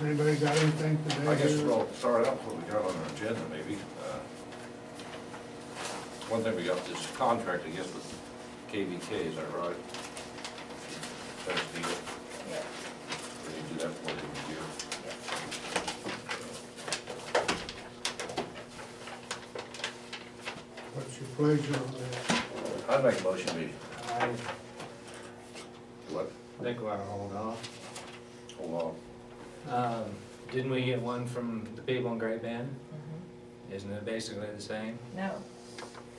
Anybody got anything today? I guess we'll start out with what we got on our agenda, maybe. One thing, we got this contract, I guess, with KVK, is that right? That's the deal. Yeah. We need to do that for the year. What's your pleasure on that? I'd make a motion, we, I what, think we ought to hold off. hold on. Didn't we get one from the people in Great Bend? Mhm. Isn't it basically the same? No,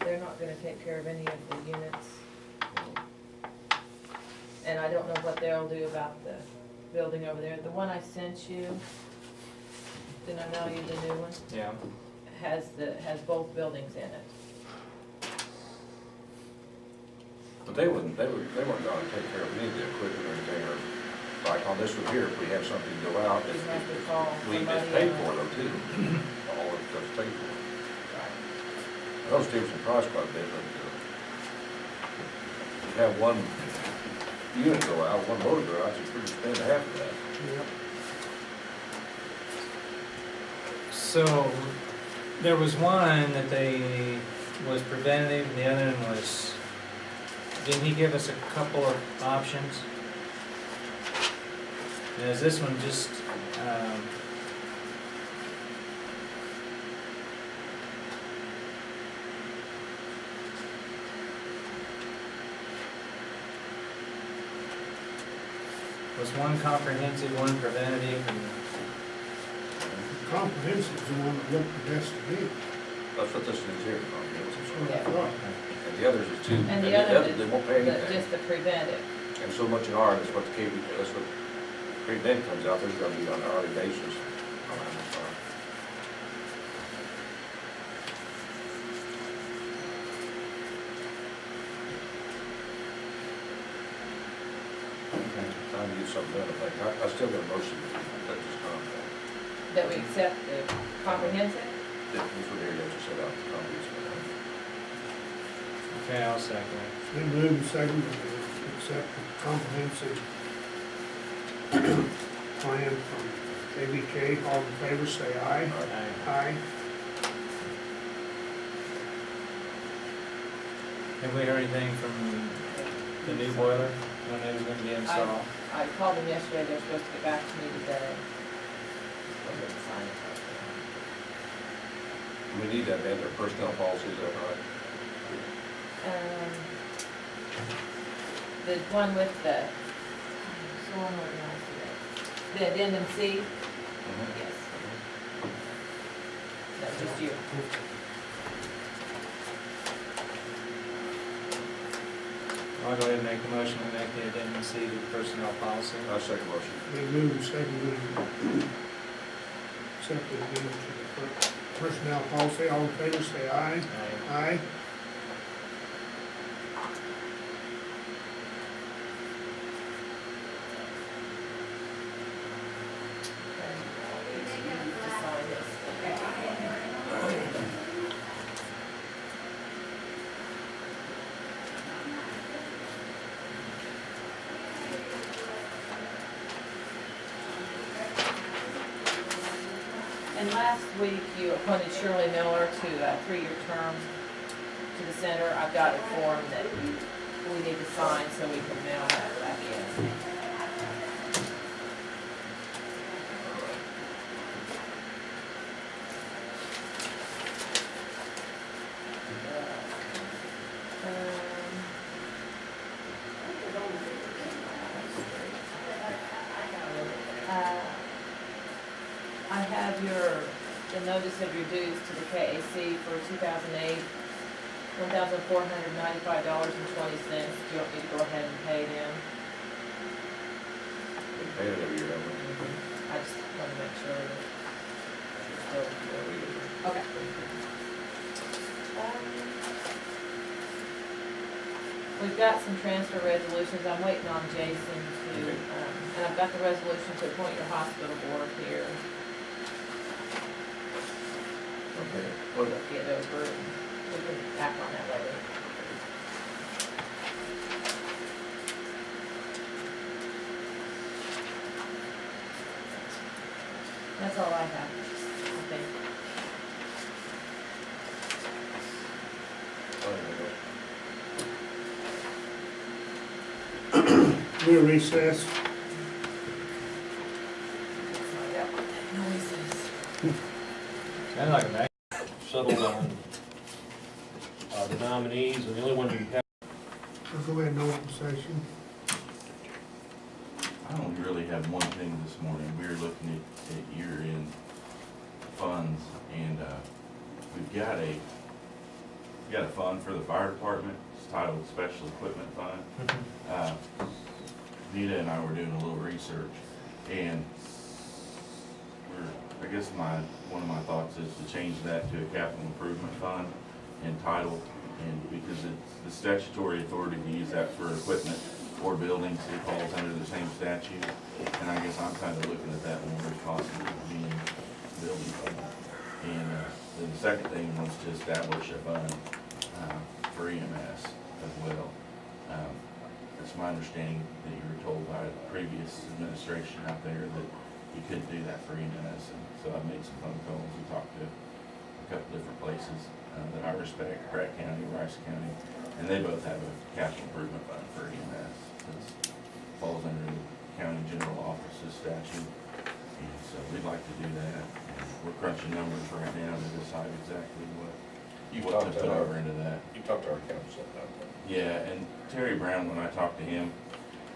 they're not gonna take care of any of the units. And I don't know what they'll do about the building over there. The one I sent you, didn't I mail you the new one? Yeah. Has both buildings in it. But they weren't gonna take care of any of the equipment or anything, or like on this one here, if we have something go out, You have to call we somebody. get paid for it though too. All of it gets paid for. Those Stevenson price quite a bit, but you have one unit go out, one motor go out, you're pretty spend half of that. Yep. So, there was one that was preventative, and the other one was, didn't he give us a couple of options? And is this one just, was one comprehensive, one preventative, and Comprehensive is the one that looked the best to me. That's what this is here, comprehensive. That's what I thought. And the others is two, And the other they won't pay is anything. just the preventive. And so much in ours, that's what the KV, that's what Great Bend comes out, there's gonna be on an hourly basis. on that stuff. Time to get something done, I think. I still got a motion to take this contract. That we accept the comprehensive? This one here, that you set out the comprehensive. okay, I'll second it. It's been moved and seconded to accept the comprehensive plan from KVK. All in favor, say aye. Aye. Have we heard anything from the new boiler, when it was gonna be installed? I called them yesterday, they're supposed to get back to me today. I didn't sign it. We need that, man, their personnel policy, is that right? The one with so unorganized today. The addendum C, yes. That's just you. I'll go ahead and make the motion to make the addendum C to personnel policy. I second motion. Been moved and seconded to accept the agreement to the personnel policy. All in favor, say aye. Aye. Aye. And last week, you appointed Shirley Miller to a 3-year term to the center. I've got a form that we need to sign so we can mail that back in. I have the notice of your dues to the KAC for 2008, $1,495.20. Do you want me to go ahead and pay them? We pay it every year, haven't we? I just want to make sure that it's still. Yeah, we do. Okay. We've got some transfer resolutions. I'm waiting on Jason to, and I've got the resolution to appoint your hospital board here. Okay. We'll get over and we can act on that later. all I have, I think. We'll recess. Find out what that noise is. Sounded like a bag. Settled on the nominees, and the only one you have. We'll go ahead and open session. I don't really have one thing this morning. We were looking at year-end funds, and we've got a fund for the fire department. It's titled Special Equipment Fund. Nita and I were doing a little research, and I guess one of my thoughts is to change that to a capital improvement fund entitled, and because it's the statutory authority to use that for equipment or buildings, it falls under the same statute. And I guess I'm kind of looking at that more as possibly being building fund. And then the second thing was to establish a fund for EMS as well. It's my understanding that you were told by the previous administration out there that you couldn't do that for EMS. And so I've made some phone calls. We talked to a couple different places that I respect, Pratt County, Rice County, and they both have a capital improvement fund for EMS. It falls under the county general office's statute, and so we'd like to do that. And we're crunching numbers right now to decide exactly what you want to put over into that. You talked to our council about that. Yeah, and Terry Brown, when I talked to him,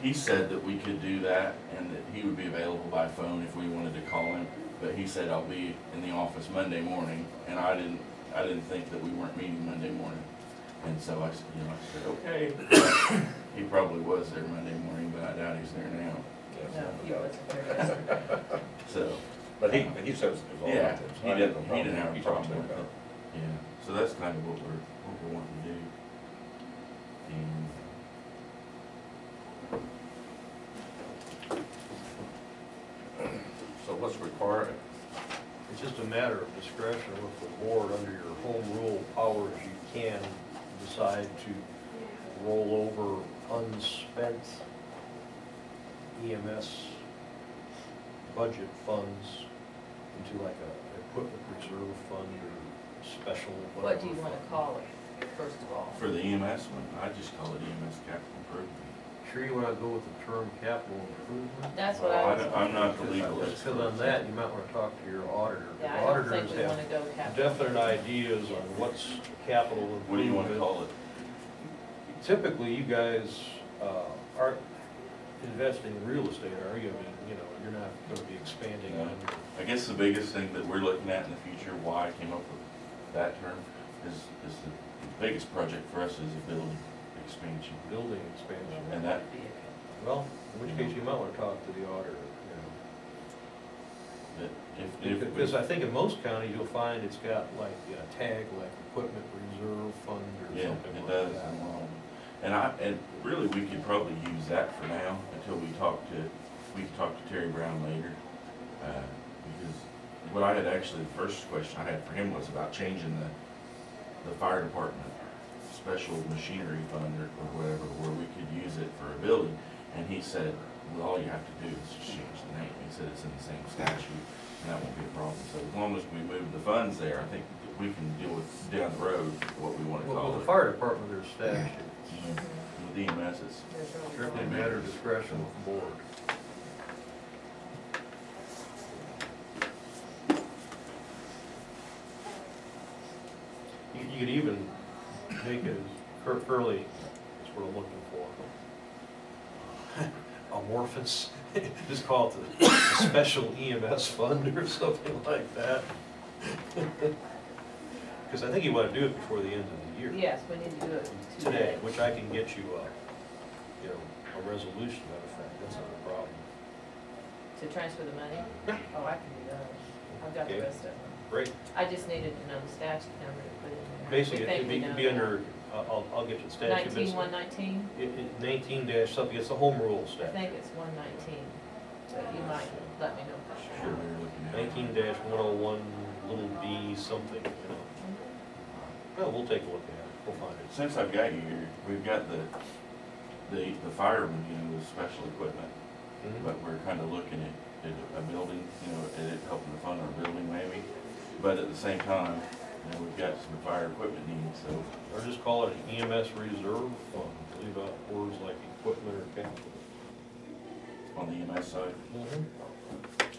he said that we could do that and that he would be available by phone if we wanted to call him. But he said, I'll be in the office Monday morning, and I didn't think that we weren't meeting Monday morning. And so I said, okay. He probably was there Monday morning, but I doubt he's there now. No, he wasn't there. So, But he said it was all right. yeah, So I he had no didn't have a He problem talked to me with about it. Yeah, so that's kind of what we're wanting to do. And So what's required? It's just a matter of discretion with the board. Under your home rule powers, you can decide to roll over unspent EMS budget funds into like a equipment reserve fund or special. What do you want to call it, first of all? for the EMS one, I just call it EMS capital improvement. Sure you want to go with the term capital improvement? That's what I was. I'm not the legal Because expert. on that, you might want to talk to your auditor. The Yeah, I don't think auditors we want have to go capital. definite ideas on what's capital improvement. What do you want to call it? Typically, you guys aren't investing in real estate, are you? I mean, you're not going to be expanding on. I guess the biggest thing that we're looking at in the future, why I came up with that term, is the biggest project for us is a building expansion. Building expansion. And that, Well, in which case you might want to talk to the auditor, that if Because I think in most counties, you'll find it's got like a tag, like equipment reserve fund or yeah, something it like does. that. And really, we could probably use that for now until we can talk to Terry Brown later. Because what I had actually, the first question I had for him was about changing the fire department special machinery fund or whatever, where we could use it for a building. And he said, well, all you have to do is just change the name. He said it's in the same statute, and that won't be a problem. So as long as we move the funds there, I think we can deal with down the road what we want to Well, call the it. fire department, there's statutes. With EMS, it's Strictly a matter of discretion with the board. You could even make it fairly, that's what I'm looking for. Amorphous, just call it the special EMS fund or something like that. Because I think you want to do it before the end of the year. Yes, we need to do it Today, which I can get you a resolution to that effect, that's not a problem. To transfer the money? Yeah. Oh, I can do those. I've got the Okay. rest of them. Great. I just needed to know the statute number to put in there. Basically, We think it'd we be, know be that. under, I'll get you the statute. but it's- 19119? 19 dash something, it's the home rule I statute. think it's 119, but you might let me know for sure sure. we were looking at. 19 dash 101 little b something, Well, we'll take a look at it, we'll find it. Since I've got you here, we've got the firemen, with special equipment, Mhm. but we're kind of looking at a building, you know, and it helping to fund our building maybe. But at the same time, you know, we've got some fire equipment needs, so. Or just call it an EMS reserve fund, leave out words like equipment or capital. On the EMS side.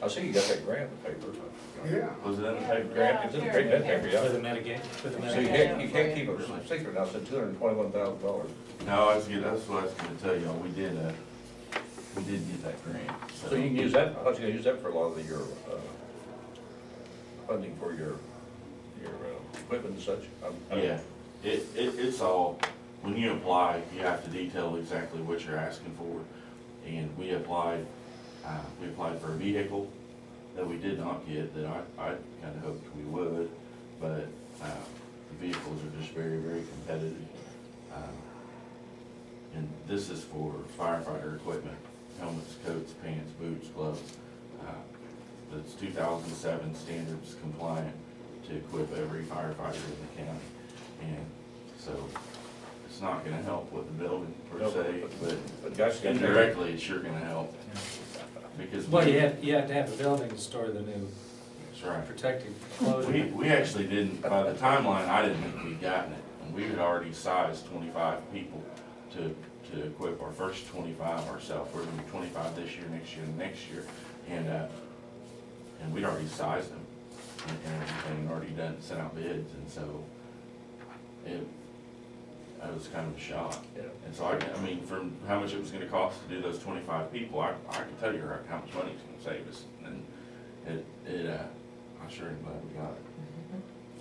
I see you got that grant in the paper. Yeah. Was it in the paper? Grant, it's in the paper, For yeah. the mitigate, for the So you mitigate. you can't keep it a secret now, it's $221,000. No, that's what I was gonna tell y'all, we did get that grant. So you can use that, how much you gonna use that for a lot of your, funding for your equipment and such? Yeah, it's all, when you apply, you have to detail exactly what you're asking for. And we applied for a vehicle that we did not get, that I kinda hoped we would, but, the vehicles are just very, very competitive. And this is for firefighter equipment, helmets, coats, pants, boots, gloves. It's 2007 standards compliant to equip every firefighter in the county. And so it's not gonna help with the building per se, But guys, indirectly, it's sure gonna help. Because Well, you have to have a building to store the new that's right. protective clothing. We actually didn't, by the timeline, I didn't think we'd gotten it. And we had already sized 25 people to equip our first 25 ourselves. We're gonna do 25 this year, next year, and next year. And we'd already sized them and everything, already done, sent out bids, and so it was kind of a shock. Yeah. And so I mean, from how much it was gonna cost to do those 25 people, I can tell you how much money it's gonna save us. And I'm sure I'm glad we got it.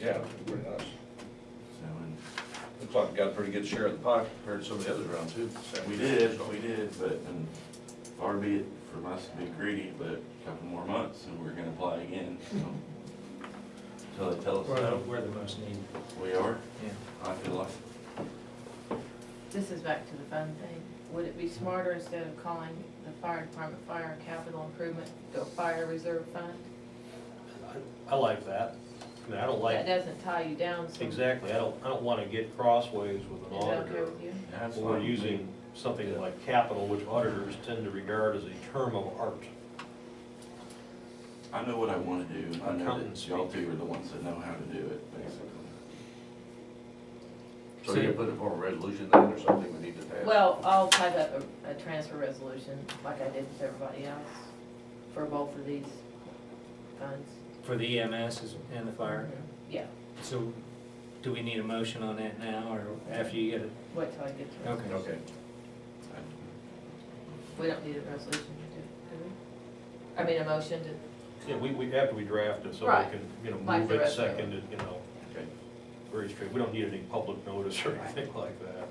Yeah, pretty nice. So, and Looks like we got a pretty good share of the pie compared to some of the others around too. we did, but, and far be it from us to be greedy, but a couple more months and we're gonna apply again, so. Until they tell us no. We're the most needed. We are, Yeah. I feel like. This is back to the fund thing. Would it be smarter, instead of calling the fire department fire capital improvement, go fire reserve fund? I like that. I mean, I don't That like, doesn't tie you down so. exactly, I don't wanna get crossways with an Is that okay auditor. with you? That's We're fine. using something like capital, which auditors tend to regard as a term of art. I know what I wanna do, I know that Accountants y'all speak. two are the ones that know how to do it, basically. So you put it for a resolution then or something we need to pass? Well, I'll type up a transfer resolution like I did with everybody else for both of these funds. For the EMS and the fire. Yeah, So do we need a motion on that now or after you get it? wait till I get to it. Okay. Okay. We don't need a resolution to do we? I mean, a motion to, Yeah, we, after we draft it, so we Right. can, Like move the it, rest of second it, Okay. very straight. We don't need any public notice or anything like that.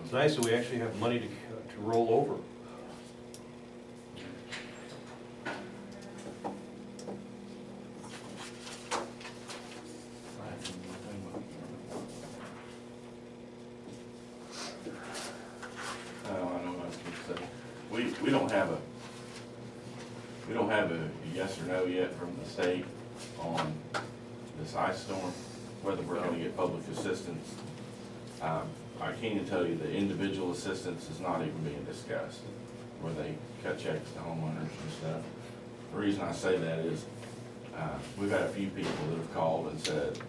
It's nice that we actually have money to roll over. I know what I was gonna say. We don't have a yes or no yet from the state on this ice storm, whether we're gonna get public assistance. I can't even tell you the individual assistance is not even being discussed, where they cut checks to homeowners and stuff. The reason I say that is, we've had a few people that have called and said,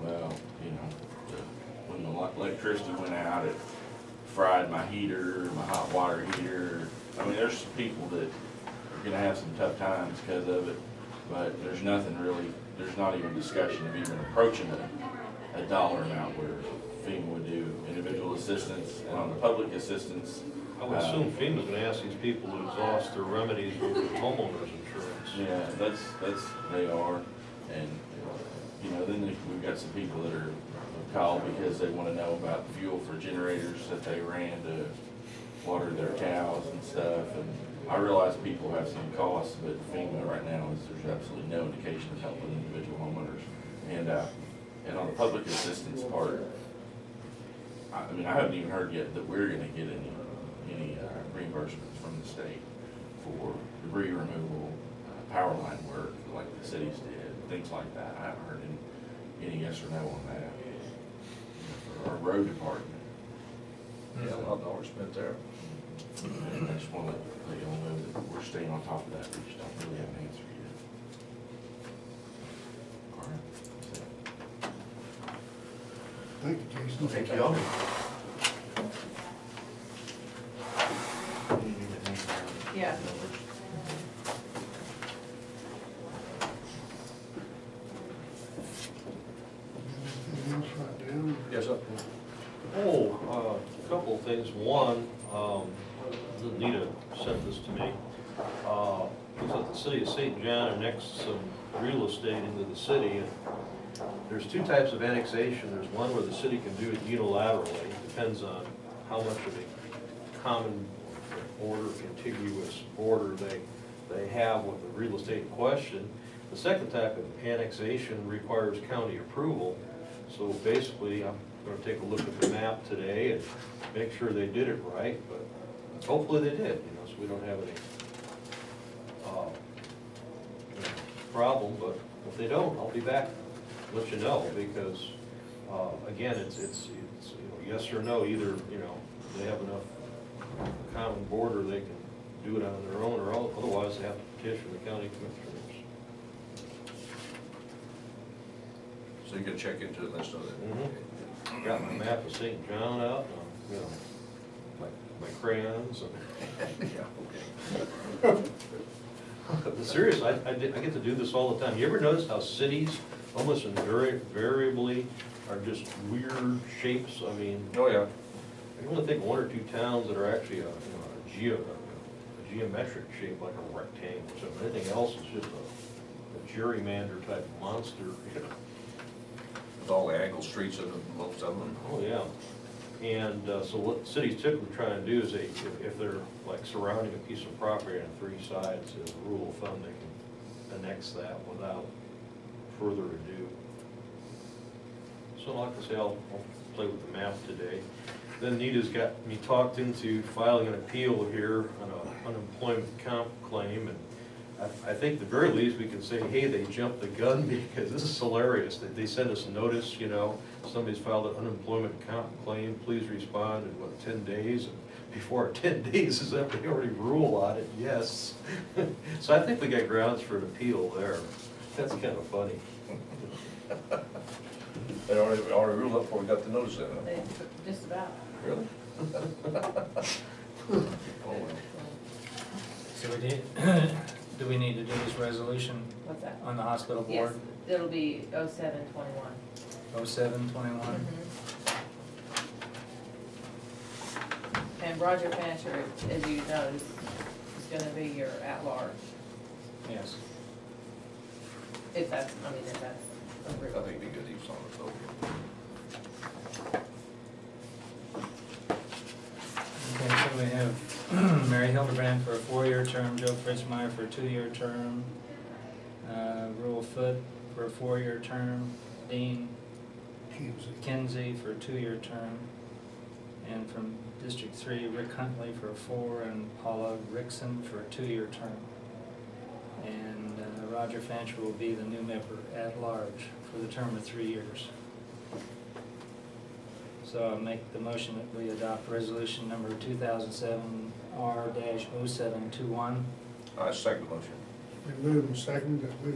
well, you know, when the electricity went out, it fried my heater, my hot water heater. I mean, there's some people that are gonna have some tough times because of it, but there's nothing really, there's not even discussion of even approaching a dollar amount where FEMA would do individual assistance. And on the public assistance, I would assume FEMA's gonna ask these people to exhaust their remedies with homeowners insurance. yeah, that's, they are. And, you know, then we've got some people that are called because they wanna know about the fuel for generators that they ran to water their cows and stuff. And I realize people have some costs, but FEMA right now there's absolutely no indication of helping individual homeowners. And on the public assistance part, I mean, I haven't even heard yet that we're gonna get any reimbursements from the state for debris removal, power line work, like the cities did, things like that. I haven't heard any yes or no on that. For our road department. Yeah, a lot of dollars spent there. And I just wanna let y'all know that we're staying on top of that, we just don't really have an answer yet. All right. Thank you, Jason. Thank y'all. Yeah. Anything else right now? Yes, sir. Oh, a couple of things. One, Nita sent this to me. Looks like the city of St. John annexed some real estate into the city. And there's two types of annexation. There's one where the city can do it unilaterally. It depends on how much of a common border, contiguous border they have with the real estate in question. The second type of annexation requires county approval. So basically, I'm gonna take a look at the map today and make sure they did it right, but hopefully they did, so we don't have any problem, but if they don't, I'll be back, let you know, because, again, it's yes or no, either, they have enough common border, they can do it on their own, or otherwise they have to petition the county commissioners. So you can check into it, let us know that. Got my map of St. John out, my crayons, and Yeah, okay. serious, I get to do this all the time. You ever notice how cities almost invariably are just weird shapes? I mean, Oh, yeah. I can only think of one or two towns that are actually a geometric shape, like a rectangle. So anything else is just a gerrymander type monster. With all the angled streets of them, most of them. Oh, yeah. And so what cities typically try and do is if they're like surrounding a piece of property on three sides, as a rule of thumb, they can annex that without further ado. So like I say, I'll play with the map today. Then Nita's got me talked into filing an appeal here on an unemployment comp claim, and I think at the very least we can say, hey, they jumped the gun, because this is hilarious. They send us a notice, somebody's filed an unemployment comp claim, please respond in 10 days? And before our 10 days is up, they already rule on it, yes. So I think we got grounds for an appeal there. That's kind of funny. They already ruled up before we got the notice in, huh? They, just about. Really? Oh, well. So we did, do we need to do this resolution What's that? on the hospital Yes, board? it'll be 0721. 0721? And Roger Fancher, as you know, is gonna be your at-large, Yes. if that's approved. I think it'd be good to use on it, though. Okay, so we have Mary Hildebrand for a 4-year term, Joe Fritzmeyer for a 2-year term, Rural Foot for a 4-year term, Dean Kinsey for a 2-year term, and from District 3, Rick Huntley for a 4, and Paula Rickson for a 2-year term. And Roger Fancher will be the new member at large for the term of 3 years. So I'll make the motion that we adopt resolution number 2007R-0721. I second the motion. We move and second that we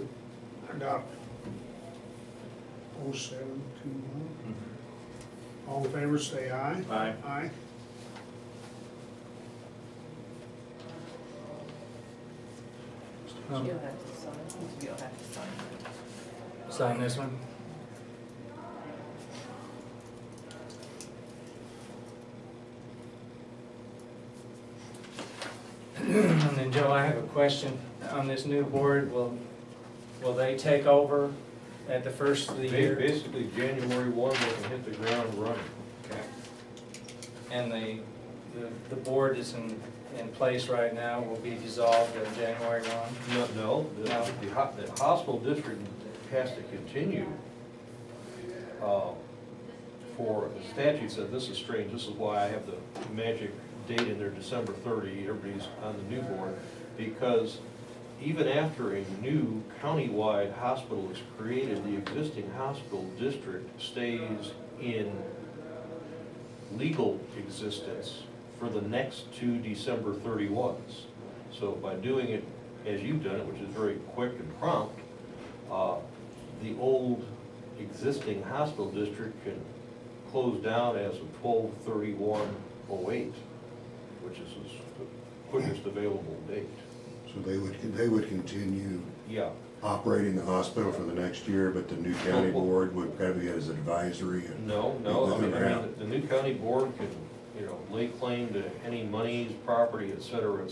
adopt 0721. All in favor, say aye. Aye. Aye. You'll have to sign, you'll have to sign it. Sign this one. And then Joe, I have a question on this new board. Will they take over at the first of the year? Basically, January 1, they can hit the ground running. Okay. And the board is in place right now, will be dissolved on January 1? No, the hospital district has to continue for, the statute said, this is strange, this is why I have the magic date in there, December 30, everybody's on the new board, because even after a new countywide hospital is created, the existing hospital district stays in legal existence for the next 2 December 31s. So by doing it as you've done it, which is very quick and prompt, the old existing hospital district can close down as of 12/31/08, which is the quickest available date. So they would continue Yeah. operating the hospital for the next year, but the new county board would kind of be as advisory and. No, I mean, the new county board can, lay claim to any monies, property, et cetera,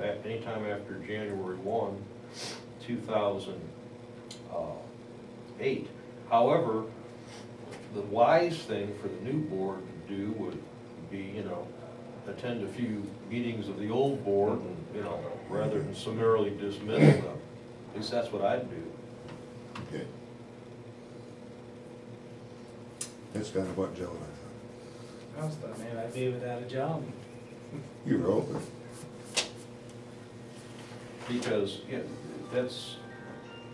at any time after January 1, 2008. However, the wise thing for the new board to do would be, attend a few meetings of the old board and, rather than summarily dismiss them. At least that's what I'd do. Okay. That's kind of what Joe and I I was thought maybe I'd be without a job. thought. You were open. Because that's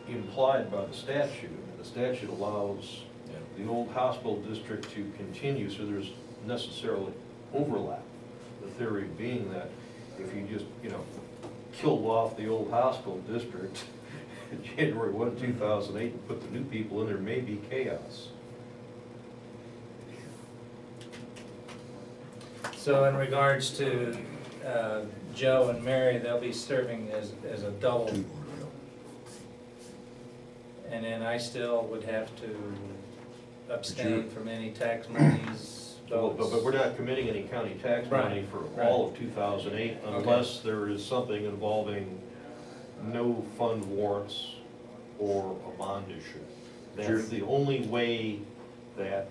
implied by the statute. The statute allows the old hospital district to continue, so there's necessarily overlap. The theory being that if you just, killed off the old hospital district in January 1, 2008 and put the new people in, there may be chaos. So in regards to Joe and Mary, they'll be serving as a double, Two board, and then I still would have to abstain from any tax monies, But votes. we're not committing any county tax money for all of 2008 unless there is something involving no fund warrants or a bond issue. Sure. That's the only way that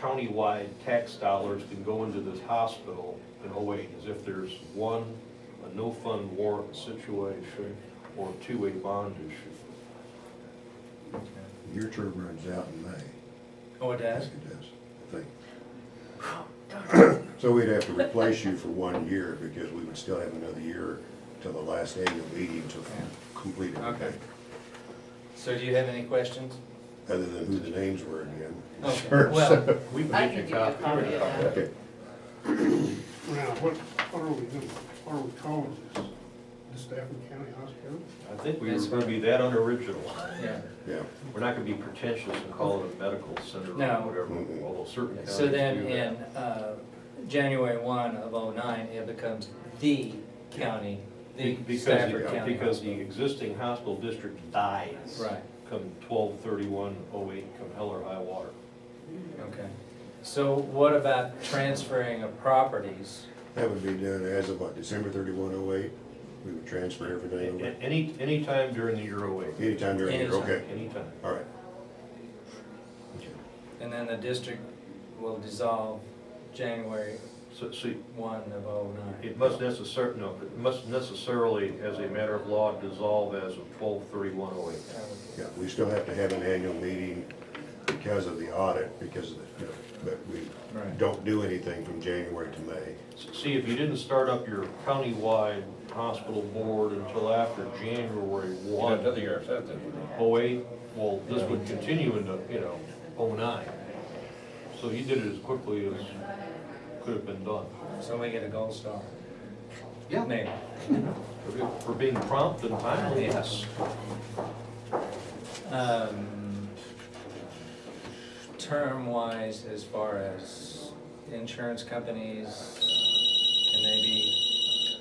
countywide tax dollars can go into this hospital in 08 is if there's one, a no fund warrant situation, or two, a bond issue. Your term runs out in May. Oh, it Yes, does? it does, I think. So we'd have to replace you for 1 year because we would still have another year till the last annual meeting to complete it. Okay. So do you have any questions? Other than who the names were again. Okay, Sure. well, We can I get can you give you a copy of that. Okay. Now, what are we doing? What are we calling this? The Stafford County Hospital? I think we were gonna be that unoriginal. yeah. Yeah. We're not gonna be pretentious and call it a medical center or No. whatever, although certain counties So then do in that. January 1 of '09, it becomes the county, the Because Stafford the- County Because the Hospital. existing hospital district dies. Right, Come 12/31/08, come hell or high water. okay. So what about transferring of properties? That would be done as of what, December 31/08? We would transfer everything over? Any time during the year 08, Anytime during the year, Anytime. okay, anytime. all right. Okay. And then the district will dissolve January So, see, 1 of '09. it must necessarily, as a matter of law, dissolve as of 12/31/08. Yeah, we still have to have an annual meeting because of the audit, because of the, but we Right. don't do anything from January to May. See, if you didn't start up your countywide hospital board until after January 1, Another year after that, then. 08, well, this would continue into, 09. So you did it as quickly as could have been done. So we get a gold star. Yeah. Maybe. For being prompt and timely, yes. Term-wise, as far as insurance companies, can they be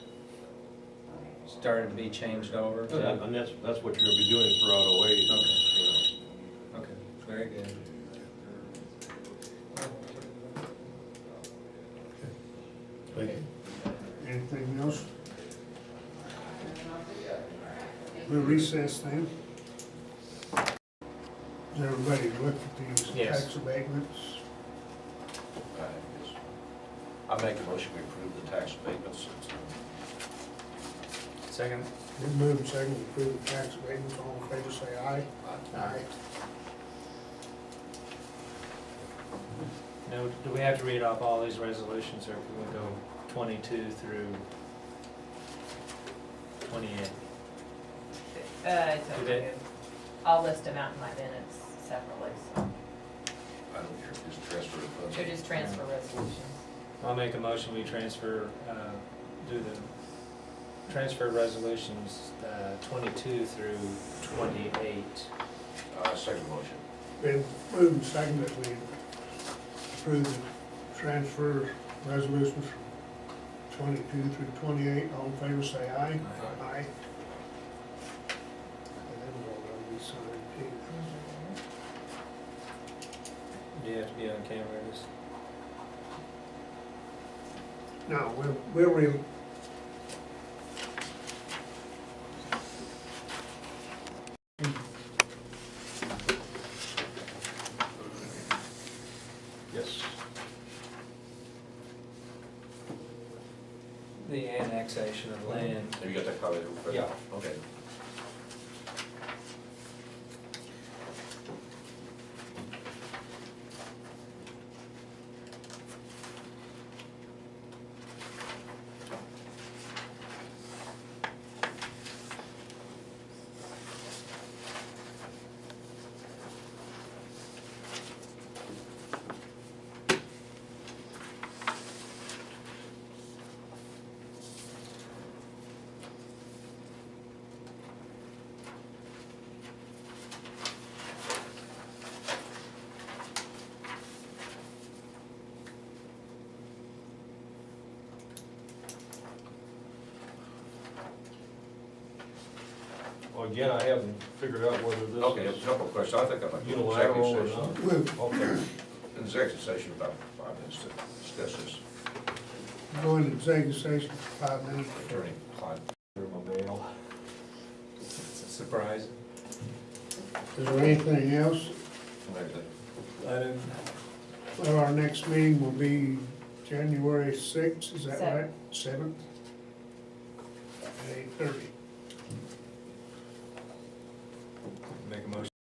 started to be changed over to? And that's what you're gonna be doing throughout 08. Okay, very good. Thank you. Anything else? We'll recess then. Is everybody look at these Yes. tax abatements? I make a motion we approve the tax abatements. Second? Been moved and seconded to approve the tax abatements. All in favor, say aye. Aye. No, do we have to read off all these resolutions, or can we go 22 through 28? It's You okay. did? I'll list them out in my minutes separately, so I don't care, just transfer the funds. they're just transfer resolutions. I'll make a motion, we transfer, do the transfer resolutions, 22 through 28. Second motion. Been moved and seconded that we approve the transfer resolutions 22 through 28. All in favor, say aye. Aye. Aye. And then we'll be signed too. Do you have to be on camera? No, we'll Yes. The annexation of land. Have you got that copy? Yeah. Okay. Well, again, I haven't figured out whether this Okay, a is couple of questions. I think I'd like to unilateral or executive not. session. Okay. Executive session about 5 minutes to discuss this. go into executive session for 5 minutes. Attorney Clyde. Through my mail. It's a surprise. Is there anything else? I don't, Well, our next meeting will be January 6th, is that right? 7th? At 8:30. make a motion.